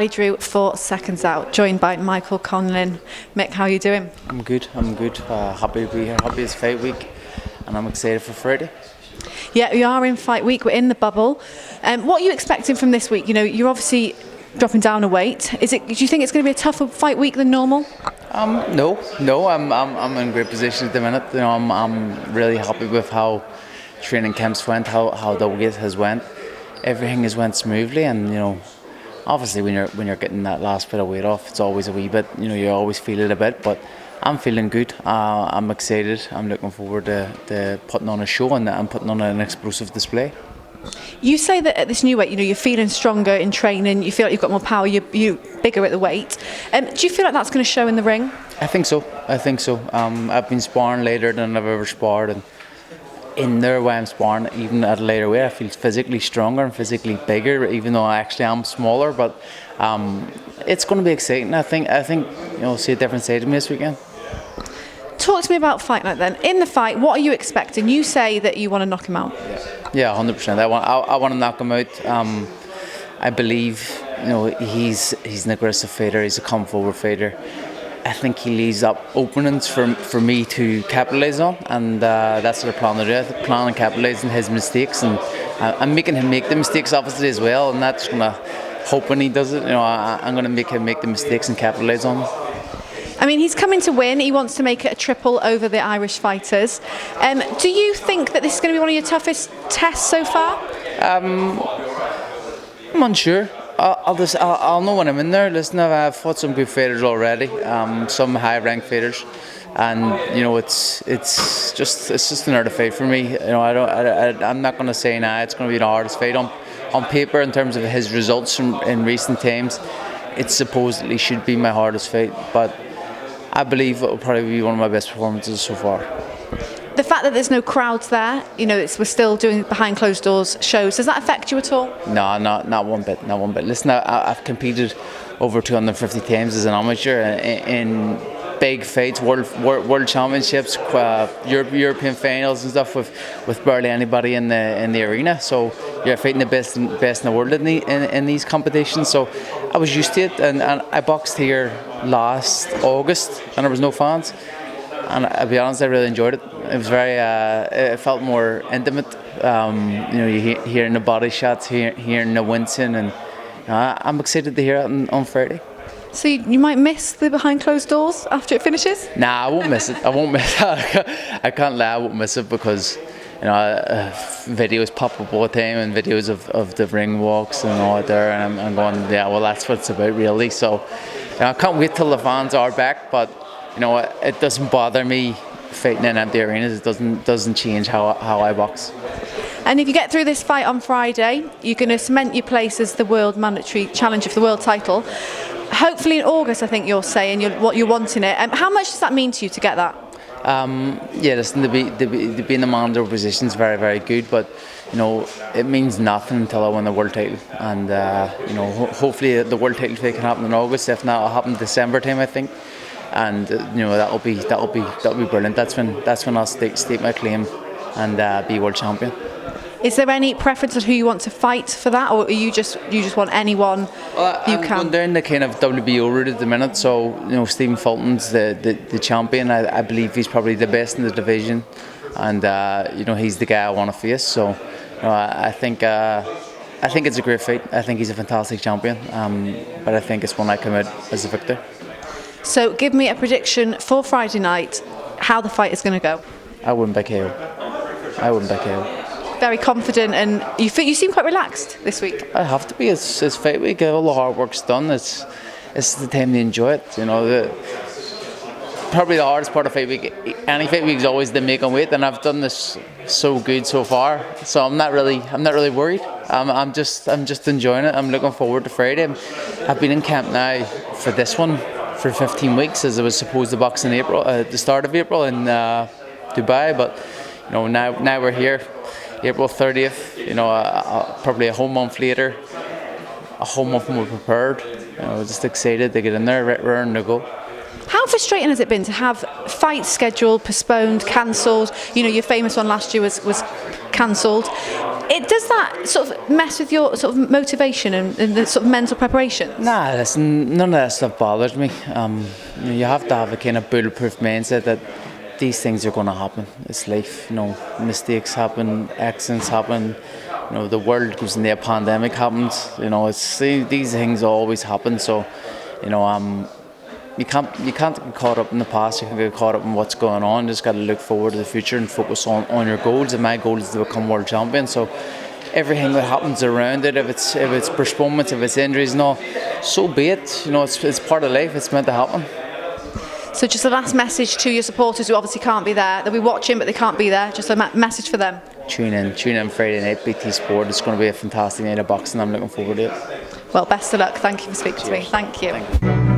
Ali Drew for SecondsOut, joined by Michael Conlan. Mick, how are you doing? I'm good. Happy to be here. Happy it's fight week, and I'm excited for Friday. Yeah, we are in fight week. We're in the bubble. What are you expecting from this week? You know, you're obviously dropping down a weight. Do you think it's going to be a tougher fight week than normal? No. I'm in a great position at the minute. You know, I'm really happy with how training camps went, how the weight has went. Everything has went smoothly, and you know, obviously when you're getting that last bit of weight off, it's always a wee bit. You know, you always feel it a bit, but I'm feeling good. I'm excited. I'm looking forward to putting on a show and putting on an explosive display. You say that at this new weight, you know, you're feeling stronger in training. You feel like you've got more power. You're bigger at the weight. Do you feel like that's going to show in the ring? I think so. I've been sparring later than I've ever sparred, and in there where I'm sparring, even at a later weight, I feel physically stronger and physically bigger, even though I actually am smaller. But it's going to be exciting. I think you know, see a different side of me this weekend. Talk to me about fight night then. In the fight, what are you expecting? You say that you want to knock him out. Yeah, 100%. I want to knock him out. I believe, you know, he's an aggressive fighter. He's a come forward fighter. I think he leaves up openings for me to capitalise on, and that's what I plan to do. I plan on capitalising his mistakes, and I'm making him make the mistakes obviously as well, and that's gonna, hoping he does it. You know, I'm gonna make him make the mistakes and capitalise on them. I mean, he's coming to win. He wants to make it a triple over the Irish fighters. Do you think that this is going to be one of your toughest tests so far? I'm unsure. I'll know when I'm in there. Listen, I've fought some good fighters already, some high-ranked fighters, and you know, it's just another fight for me. You know, I'm not going to say it's going to be the hardest fight on paper in terms of his results in recent times. It supposedly should be my hardest fight, but I believe it will probably be one of my best performances so far. The fact that there's no crowds there, you know, we're still doing behind closed doors shows. Does that affect you at all? No, not one bit. Listen, I've competed over 250 times as an amateur in big fights, world championships, European finals and stuff with barely anybody in the arena. So you're fighting the best in the world in these competitions. So I was used to it, and I boxed here last August, and there was no fans. And I'll be honest, I really enjoyed it. It was very, it felt more intimate. You know, you hearing the body shots, hearing the wincing, and I'm excited to hear it on Friday. So you might miss the behind closed doors after it finishes? Nah, I won't miss it. I can't lie, I won't miss it, because you know, videos pop up all the time, and videos of the ring walks and all that there, and I'm going, yeah, well, that's what it's about really. So you know, I can't wait till the fans are back, but you know, it doesn't bother me fighting in empty arenas. It doesn't change how I box. And if you get through this fight on Friday, you're going to cement your place as the world mandatory challenger for the world title. Hopefully in August, I think you're saying what you're wanting it. How much does that mean to you to get that? Yeah, listen, to be in the mandatory position is very, very good, but you know, it means nothing until I win the world title, and you know, hopefully the world title fight can happen in August. If not, it'll happen December time, I think. And you know, that'll be brilliant. That's when I'll state my claim and be world champion. Is there any preference on who you want to fight for that, or you just want anyone I'm going down the kind of WBO route at the minute. So you know, Stephen Fulton's the champion. I believe he's probably the best in the division, and you know, he's the guy I want to face. So you know, I think it's a great fight. I think he's a fantastic champion, but I think it's one I come out as a victor. So give me a prediction for Friday night, how the fight is going to go. I win by KO. Very confident, and you seem quite relaxed this week. I have to be. It's fight week. All the hard work's done. It's the time to enjoy it. You know, probably the hardest part of fight week. Any fight week is always the making weight, and I've done this so good so far. So I'm not really worried. I'm just enjoying it. I'm looking forward to Friday. I've been in camp now for this one for 15 weeks, as I was supposed to box in April, the start of April in Dubai. But you know, now we're here, April 30th. You know, probably a whole month later, a whole month more prepared. You know, just excited to get in there, raring to go. How frustrating has it been to have fights scheduled, postponed, cancelled? You know, your famous one last year was cancelled. Does that sort of mess with your sort of motivation and the sort of mental preparation? Nah, listen, none of that stuff bothers me. You have to have a kind of bulletproof mindset that these things are going to happen. It's life, you know, mistakes happen, accidents happen. You know, the world goes into a pandemic happens. You know, these things always happen. So, you know, you can't get caught up in the past. You can't get caught up in what's going on. You just got to look forward to the future and focus on your goals. And my goal is to become world champion. So everything that happens around it, if it's postponements, if it's injuries, no, so be it. You know, it's part of life. It's meant to happen. So just a last message to your supporters who obviously can't be there. They'll be watching, but they can't be there. Just a message for them. Tune in Friday night, BT Sport. It's going to be a fantastic night of boxing. I'm looking forward to it. Well, best of luck. Thank you for speaking to me. Thank you.